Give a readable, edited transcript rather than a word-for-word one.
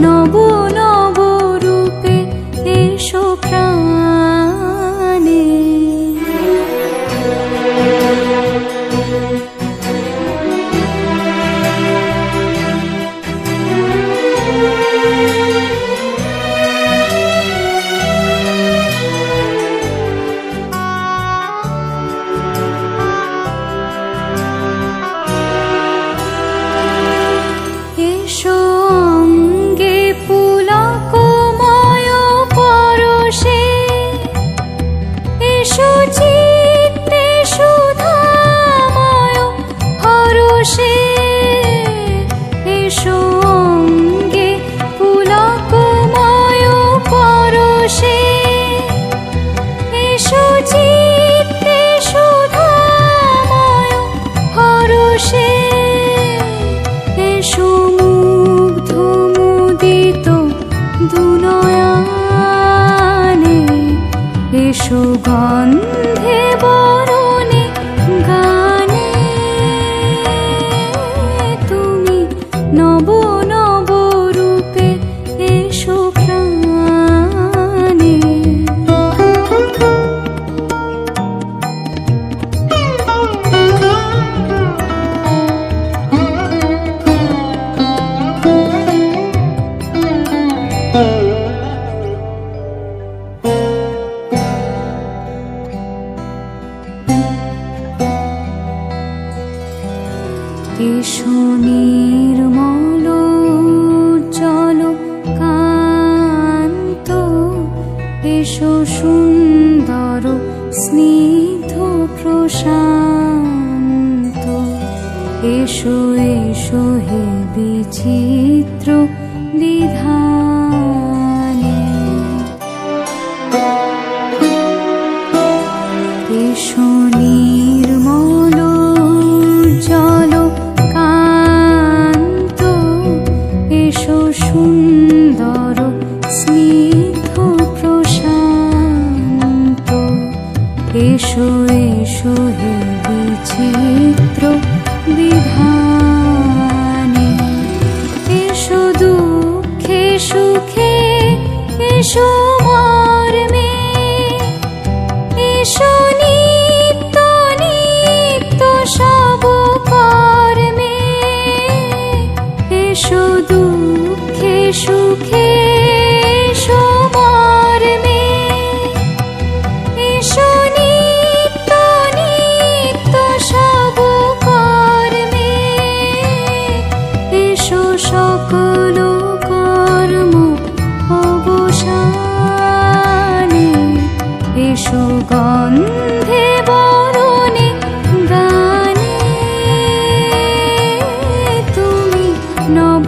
নব নব রূপে এসো প্রাণে। এসো অঙ্গে পুলকময় পরশে, এসো চিত্তে সুধাময় হরষে। এসো অঙ্গে পুলকময় পরশে, এসো চিত্তে সুধাময় হরষে। এসো মুগ্ধ মুদিত দুনয়নে, এসো গন্ধে বরণে গানে। তুমি নব নব রূপে এসো প্রাণে। এসো নির্মল উজ্জ্বল কান্ত, এসো সুন্দর স্নিগ্ধ প্রশান্ত। এসো এসো হে বিচিত্র বিধানে। এসো নির্মল উজ্জ্বল কান্ত, এসো সুন্দর স্নিগ্ধ প্রশান্ত। এসো এসো হে বিচিত্র বিধানে। এসো দুঃখে সুখে, এসো মর্মে, এসো নিত্য নিত্য সব কর্মে। এসো দুঃখে সুখে, এসো মর্মে, এসো নিত্য নিত্য সব কর্মে। এসো সকল কর্ম অবসানে, এসো গন্ধে বরণে গানে। তুমি নব